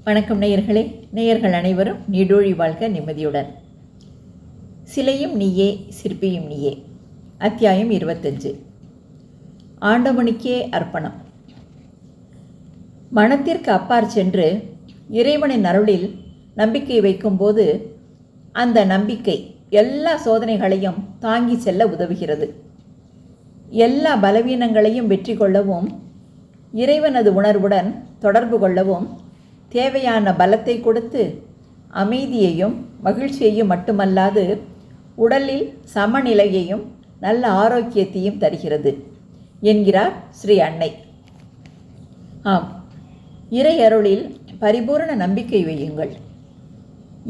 வணக்கம் நேயர்களே. நேயர்கள் அனைவரும் நீடூழி வாழ்க நிம்மதியுடன். சிலையும் நீயே சிற்பியும் நீயே. அத்தியாயம் 25. ஆண்டவனுக்கே அர்ப்பணம். மனத்திற்கு அப்பாற் சென்று இறைவனின் அருளில் நம்பிக்கை வைக்கும்போது அந்த நம்பிக்கை எல்லா சோதனைகளையும் தாங்கி செல்ல உதவுகிறது. எல்லா பலவீனங்களையும் வெற்றி கொள்ளவும் இறைவனது உணர்வுடன் தொடர்பு கொள்ளவும் தேவையான பலத்தை கொடுத்து அமைதியையும் மகிழ்ச்சியையும் மட்டுமல்லாது உடலில் சமநிலையையும் நல்ல ஆரோக்கியத்தையும் தருகிறது என்கிறார் ஸ்ரீ அன்னை. ஆம், இறையருளில் பரிபூரண நம்பிக்கை வையுங்கள்.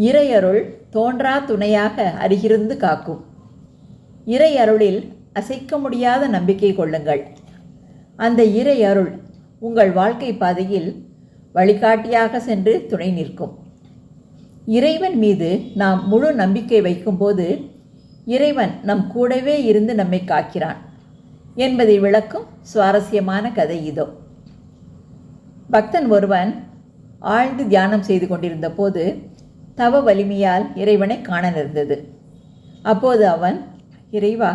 இறையருள் தோன்றா துணையாக அருகிருந்து காக்கும். இறையருளில் அசைக்க முடியாத நம்பிக்கை கொள்ளுங்கள். அந்த இறையருள் உங்கள் வாழ்க்கை பாதையில் வழிகாட்டியாக சென்று துணை நிற்கும். இறைவன் மீது நாம் முழு நம்பிக்கை வைக்கும்போது இறைவன் நம் கூடவே இருந்து நம்மை காக்கிறான் என்பதை விளக்கும் சுவாரஸ்யமான கதை இதோ. பக்தன் ஒருவன் ஆழ்ந்து தியானம் செய்து கொண்டிருந்த போது தவ வலிமையால் இறைவனை காண நேர்ந்தது. அப்போது அவன், இறைவா,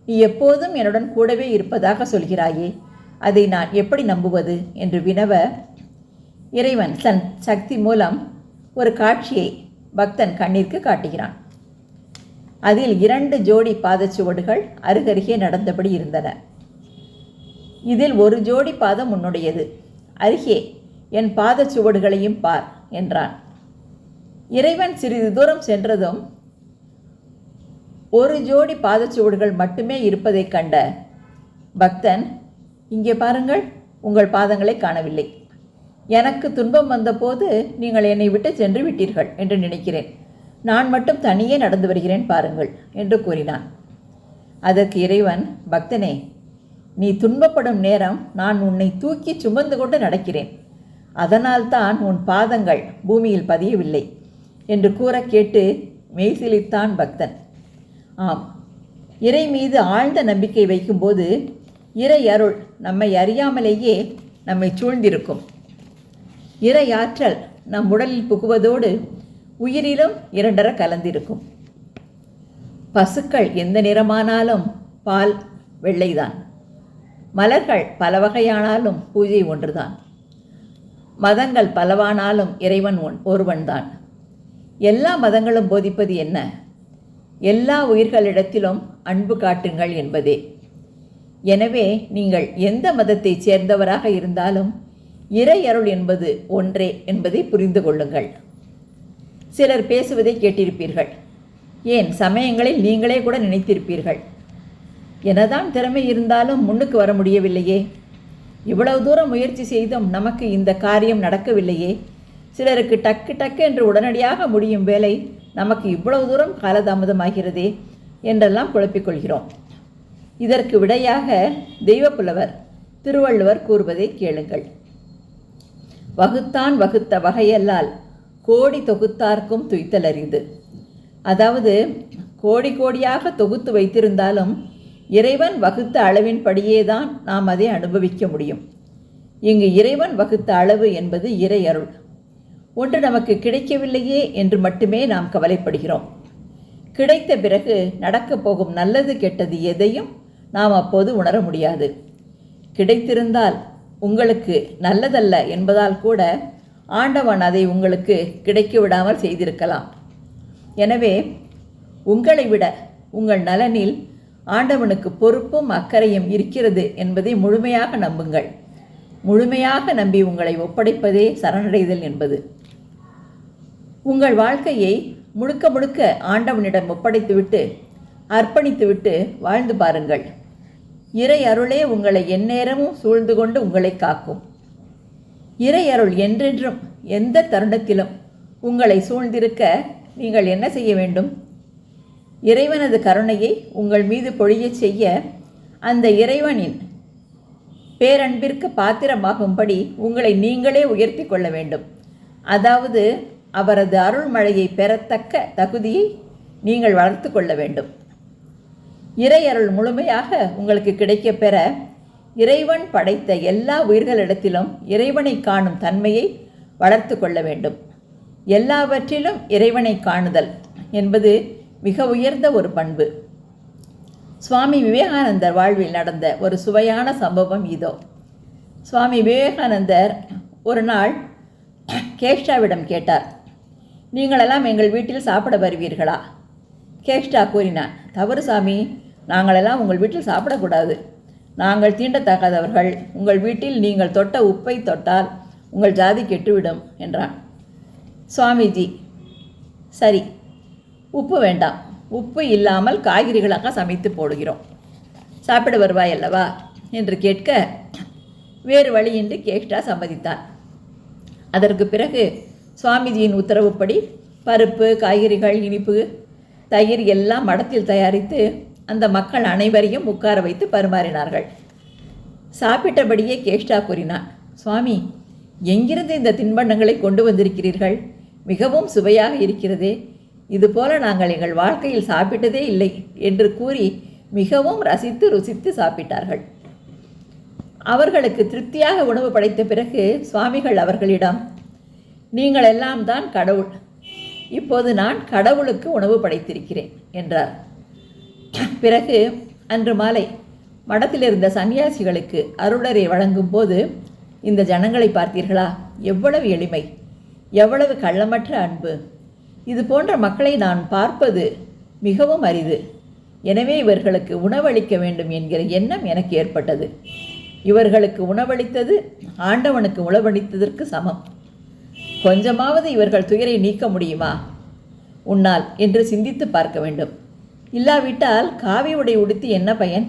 நீ எப்போதும் என்னுடன் கூடவே இருப்பதாக சொல்கிறாயே, அதை நான் எப்படி நம்புவது என்று வினவ, இறைவன் தன் சக்தி மூலம் ஒரு காட்சியை பக்தன் கண்ணிற்கு காட்டுகிறான். அதில் 2 ஜோடி பாதச்சுவடுகள் அருகருகே நடந்தபடி இருந்தன. இதில் ஒரு ஜோடி பாதம் உன்னுடையது, அருகே என் பாதச்சுவடுகளையும் பார் என்றான். இறைவன் சிறிது தூரம் சென்றதும் ஒரு ஜோடி பாதச்சுவடுகள் மட்டுமே இருப்பதைக் கண்ட பக்தன், இங்கே பாருங்கள், உங்கள் பாதங்களை காணவில்லை. எனக்கு துன்பம் வந்தபோது நீங்கள் என்னை விட்டு சென்று விட்டீர்கள் என்று நினைக்கிறேன். நான் மட்டும் தனியே நடந்து வருகிறேன் பாருங்கள் என்று கூறினான். அதற்கு இறைவன், பக்தனே, நீ துன்பப்படும் நேரம் நான் உன்னை தூக்கி சுமந்து கொண்டு நடக்கிறேன். அதனால்தான் உன் பாதங்கள் பூமியில் பதியவில்லை என்று கூற கேட்டு மெய்சிலித்தான் பக்தன். ஆம், இறை மீது ஆழ்ந்த நம்பிக்கை வைக்கும்போது இறை அருள் நம்மை அறியாமலேயே நம்மை சூழ்ந்திருக்கும். இறை ஆற்றல் நம் உடலில் புகுவதோடு உயிரிலும் இரண்டர கலந்திருக்கும். பசுக்கள் எந்த நிறமானாலும் பால் வெள்ளைதான். மலர்கள் பல வகையானாலும் பூஜை ஒன்றுதான். மதங்கள் பலவானாலும் இறைவன் ஒருவன்தான். எல்லா மதங்களும் போதிப்பது என்ன? எல்லா உயிர்களிடத்திலும் அன்பு காட்டுங்கள் என்பதே. எனவே நீங்கள் எந்த மதத்தைச் சேர்ந்தவராக இருந்தாலும் இறை அருள் என்பது ஒன்றே என்பதை புரிந்து கொள்ளுங்கள். சிலர் பேசுவதை கேட்டிருப்பீர்கள். ஏன், சமயங்களில் நீங்களே கூட நினைத்திருப்பீர்கள், என்னதான் திறமை இருந்தாலும் முன்னுக்கு வர முடியவில்லையே, இவ்வளவு தூரம் முயற்சி செய்தும் நமக்கு இந்த காரியம் நடக்கவில்லையே, சிலருக்கு டக்கு டக்கு என்று உடனடியாக முடியும் வேலை நமக்கு இவ்வளவு தூரம் காலதாமதமாகிறதே என்றெல்லாம் குழப்பிக்கொள்கிறோம். இதற்கு விடையாக தெய்வப்புலவர் திருவள்ளுவர் கூறுவதை கேளுங்கள். வகுத்தான் வகுத்த வகையல்லால் கோடி தொகுத்தார்க்கும் துய்த்தல் அரிது. அதாவது, கோடி கோடியாக தொகுத்து வைத்திருந்தாலும் இறைவன் வகுத்த அளவின்படியே தான் நாம் அதை அனுபவிக்க முடியும். இங்கு இறைவன் வகுத்த அளவு என்பது இறை அருள். ஒன்று நமக்கு கிடைக்கவில்லையே என்று மட்டுமே நாம் கவலைப்படுகிறோம். கிடைத்த பிறகு நடக்கப் போகும் நல்லது கெட்டது எதையும் நாம் அப்போது உணர முடியாது. கிடைத்திருந்தால் உங்களுக்கு நல்லதல்ல என்பதால் கூட ஆண்டவன் அதை உங்களுக்கு கிடைக்க விடாமல் செய்திருக்கலாம். எனவே உங்களை விட உங்கள் நலனில் ஆண்டவனுக்கு பொறுப்பும் அக்கறையும் இருக்கிறது என்பதை முழுமையாக நம்புங்கள். முழுமையாக நம்பி உங்களை ஒப்படைப்பதே சரணடைதல் என்பது. உங்கள் வாழ்க்கையை முழுக்க முழுக்க ஆண்டவனிடம் ஒப்படைத்துவிட்டு அர்ப்பணித்துவிட்டு வாழ்ந்து பாருங்கள். இறை அருளே உங்களை எந்நேரமும் சூழ்ந்து கொண்டு உங்களை காக்கும். இறை அருள் என்றென்றும் எந்த தருணத்திலும் உங்களை சூழ்ந்திருக்க நீங்கள் என்ன செய்ய வேண்டும்? இறைவனது கருணையை உங்கள் மீது பொழியச் செய்ய அந்த இறைவனின் பேரன்பிற்கு பாத்திரமாகும்படி உங்களை நீங்களே உயர்த்தி கொள்ள வேண்டும். அதாவது அவரது அருள்மழையை பெறத்தக்க தகுதியை நீங்கள் வளர்த்து கொள்ள வேண்டும். இறை அருள் முழுமையாக உங்களுக்கு கிடைக்க பெற இறைவன் படைத்த எல்லா உயிர்களிடத்திலும் இறைவனை காணும் தன்மையை வளர்த்து கொள்ள வேண்டும். எல்லாவற்றிலும் இறைவனை காணுதல் என்பது மிக உயர்ந்த ஒரு பண்பு. சுவாமி விவேகானந்தர் வாழ்வில் நடந்த ஒரு சுவையான சம்பவம் இதோ. சுவாமி விவேகானந்தர் ஒரு நாள் கேஷ்டாவிடம் கேட்டார், நீங்களெல்லாம் எங்கள் வீட்டில் சாப்பிட வருவீர்களா? கேஷ்டா கூறினான், தவறு சாமி, நாங்களெல்லாம் உங்கள் வீட்டில் சாப்பிடக்கூடாது. நாங்கள் தீண்டத்தகாதவர்கள். உங்கள் வீட்டில் நீங்கள் தொட்ட உப்பை தொட்டால் உங்கள் ஜாதி கெட்டுவிடும் என்றான். சுவாமிஜி, சரி, உப்பு வேண்டாம், உப்பு இல்லாமல் காய்கறிகளாக சமைத்து போடுகிறோம், சாப்பிட வருவாய் அல்லவா என்று கேட்க வேறு வழியின்றி கேஷ்டா சம்மதித்தான். அதற்கு பிறகு சுவாமிஜியின் உத்தரவுப்படி பருப்பு, காய்கறிகள், இனிப்பு, தயிர் எல்லாம் மடத்தில் தயாரித்து அந்த மக்கள் அனைவரையும் உட்கார வைத்து பரிமாறினார்கள். சாப்பிட்டபடியே கேஷ்டா கூறினான், சுவாமி, எங்கிருந்து இந்த தின்பண்டங்களை கொண்டு வந்திருக்கிறீர்கள்? மிகவும் சுவையாக இருக்கிறதே. இதுபோல நாங்கள் எங்கள் வாழ்க்கையில் சாப்பிட்டதே இல்லை என்று கூறி மிகவும் ரசித்து ருசித்து சாப்பிட்டார்கள். அவர்களுக்கு திருப்தியாக உணவு படைத்த பிறகு சுவாமிகள் அவர்களிடம், நீங்கள் எல்லாம் தான் கடவுள், இப்போது நான் கடவுளுக்கு உணவு படைத்திருக்கிறேன் என்றார். பிறகு அன்று மாலை மடத்தில் இருந்த சன்னியாசிகளுக்கு அருளரை வழங்கும் போது, இந்த ஜனங்களை பார்த்தீர்களா? எவ்வளவு எளிமை, எவ்வளவு கள்ளமற்ற அன்பு! இது போன்ற மக்களை நான் பார்ப்பது மிகவும் அரிது. எனவே இவர்களுக்கு உணவளிக்க வேண்டும் என்கிற எண்ணம் எனக்கு ஏற்பட்டது. இவர்களுக்கு உணவளித்தது ஆண்டவனுக்கு உணவளித்ததற்கு சமம். கொஞ்சமாவது இவர்கள் துயரை நீக்க முடியுமா உன்னால் என்று சிந்தித்து பார்க்க வேண்டும். இல்லாவிட்டால் காவி உடை உடுத்தி என்ன பயன்?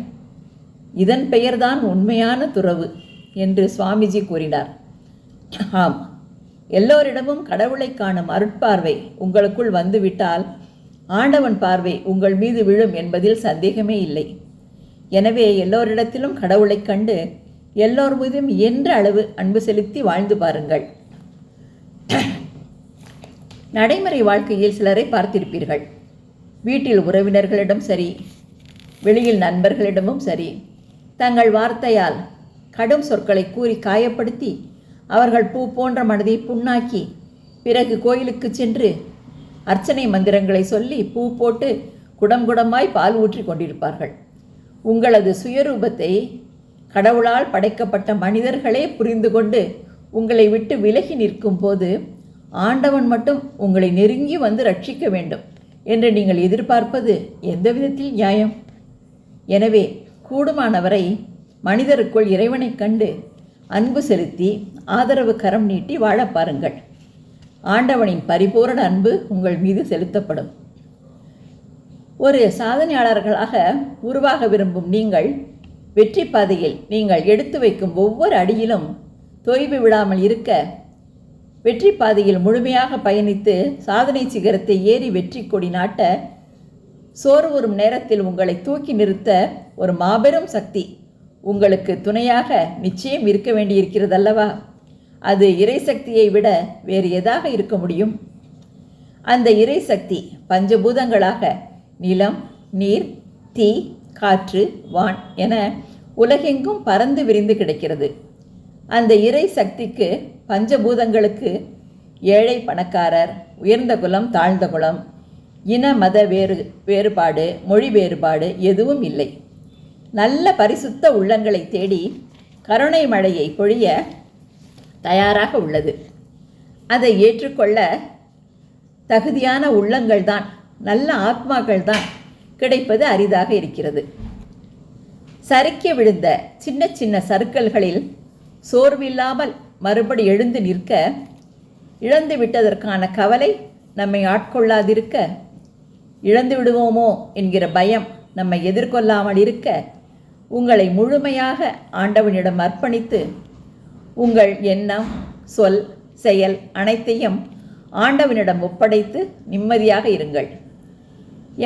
இதன் பெயர்தான் உண்மையான துறவு என்று சுவாமிஜி கூறினார். ஆம், எல்லோரிடமும் கடவுளை காணும் அருட்பார்வை உங்களுக்குள் வந்துவிட்டால் ஆண்டவன் பார்வை உங்கள் மீது விழும் என்பதில் சந்தேகமே இல்லை. எனவே எல்லோரிடத்திலும் கடவுளை கண்டு எல்லோர் மீதும் இயன்ற அளவு அன்பு செலுத்தி வாழ்ந்து பாருங்கள். நடைமுறை வாழ்க்கையில் சிலரை பார்த்திருப்பீர்கள். வீட்டில் உறவினர்களிடம் சரி, வெளியில் நண்பர்களிடமும் சரி, தங்கள் வார்த்தையால் கடும் சொற்களை கூறி காயப்படுத்தி அவர்கள் பூ போன்ற மனதை புண்ணாக்கி பிறகு கோயிலுக்கு சென்று அர்ச்சனை மந்திரங்களை சொல்லி பூ போட்டு குடம் குடமாய் பால் ஊற்றி கொண்டிருப்பார்கள். உங்களது சுயரூபத்தை கடவுளால் படைக்கப்பட்ட மனிதர்களே புரிந்து கொண்டு உங்களை விட்டு விலகி நிற்கும் போது ஆண்டவன் மட்டும் உங்களை நெருங்கி வந்து ரட்சிக்க வேண்டும் என்று நீங்கள் எதிர்பார்ப்பது எந்த விதத்தில் நியாயம்? எனவே கூடுமானவரை மனிதருக்குள் இறைவனை கண்டு அன்பு செலுத்தி ஆதரவு கரம் நீட்டி வாழ பாருங்கள். ஆண்டவனின் பரிபூரண அன்பு உங்கள் மீது செலுத்தப்படும். ஒரு சாதனையாளர்களாக உருவாக விரும்பும் நீங்கள் வெற்றி பாதையில் நீங்கள் எடுத்து வைக்கும் ஒவ்வொரு அடியிலும் தொய்வு விடாமல் இருக்க, வெற்றி பாதையில் முழுமையாக பயணித்து சாதனை சிகரத்தை ஏறி வெற்றி கொடி நாட்ட, சோர்வுறும் நேரத்தில் உங்களை தூக்கி நிறுத்த ஒரு மாபெரும் சக்தி உங்களுக்கு துணையாக நிச்சயம் இருக்க வேண்டியிருக்கிறதல்லவா? அது இறை சக்தியை விட வேறு எதாக இருக்க முடியும்? அந்த இறை சக்தி பஞ்சபூதங்களாக நிலம், நீர், தீ, காற்று, வான் என உலகெங்கும் பறந்து விரிந்து கிடக்கிறது. அந்த இறை சக்திக்கு பஞ்சபூதங்களுக்கு ஏழை பணக்காரர், உயர்ந்த குலம் தாழ்ந்த குலம், இன மத வேறுபாடு, மொழி வேறுபாடு எதுவும் இல்லை. நல்ல பரிசுத்த உள்ளங்களை தேடி கருணை மழையை பொழிய தயாராக உள்ளது. அதை ஏற்றுக்கொள்ள தகுதியான உள்ளங்கள்தான், நல்ல ஆத்மாக்கள்தான் கிடைப்பது அரிதாக இருக்கிறது. சறுக்கி விழுந்த சின்ன சின்ன சறுக்கல்களில் சோர்வில்லாமல் மறுபடி எழுந்து நிற்க, இழந்து விட்டதற்கான கவலை நம்மை ஆட்கொள்ளாதிருக்க, இழந்து விடுவோமோ என்கிற பயம் நம்மை எதிர்கொள்ளாமல் இருக்க, உங்களை முழுமையாக ஆண்டவனிடம் அர்ப்பணித்து உங்கள் எண்ணம், சொல், செயல் அனைத்தையும் ஆண்டவனிடம் ஒப்படைத்து நிம்மதியாக இருங்கள்.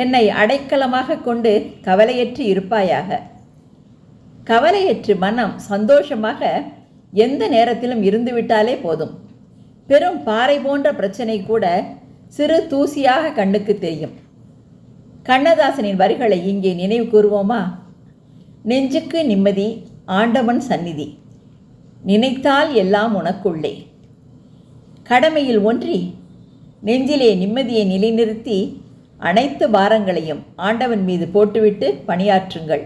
என்னை அடைக்கலமாக கொண்டு கவலையற்று இருப்பாயாக. கவலையற்று மனம் சந்தோஷமாக எந்த நேரத்திலும் இருந்துவிட்டாலே போதும். பெரும் பாறை போன்ற பிரச்சனை கூட சிறு தூசியாக கண்ணுக்கு தெரியும். கண்ணதாசனின் வரிகளை இங்கே நினைவு கூறுவோமா? நெஞ்சுக்கு நிம்மதி, ஆண்டவன் சந்நிதி, நினைத்தால் எல்லாம் உனக்குள்ளே. கடமையில் ஒன்றி நெஞ்சிலே நிம்மதியை நிலைநிறுத்தி அனைத்து பாரங்களையும் ஆண்டவன் மீது போட்டுவிட்டு பணியாற்றுங்கள்.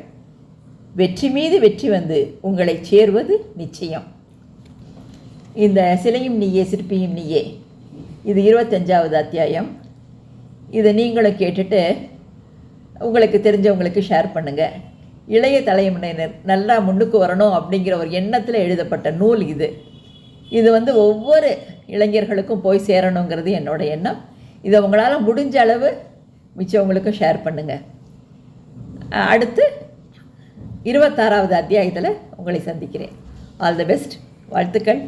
வெற்றி மீது வெற்றி வந்து உங்களை சேர்வது நிச்சயம். இந்த சிலையும் நீயே சிற்பியும் நீயே, இது 25வது அத்தியாயம். இதை நீங்களும் கேட்டுட்டு உங்களுக்கு தெரிஞ்சவங்களுக்கு ஷேர் பண்ணுங்கள். இளைய தலைமுறையினர் நல்லா முன்னுக்கு வரணும் அப்படிங்கிற ஒரு எண்ணத்தில் எழுதப்பட்ட நூல் இது. இது ஒவ்வொரு இளைஞர்களுக்கும் போய் சேரணுங்கிறது என்னோட எண்ணம். இதை உங்களால் முடிஞ்ச அளவு மிச்சவங்களுக்கும் ஷேர் பண்ணுங்கள். அடுத்து 26வது அத்தியாயத்தில் உங்களை சந்திக்கிறேன். All the best. வாழ்த்துக்கள்.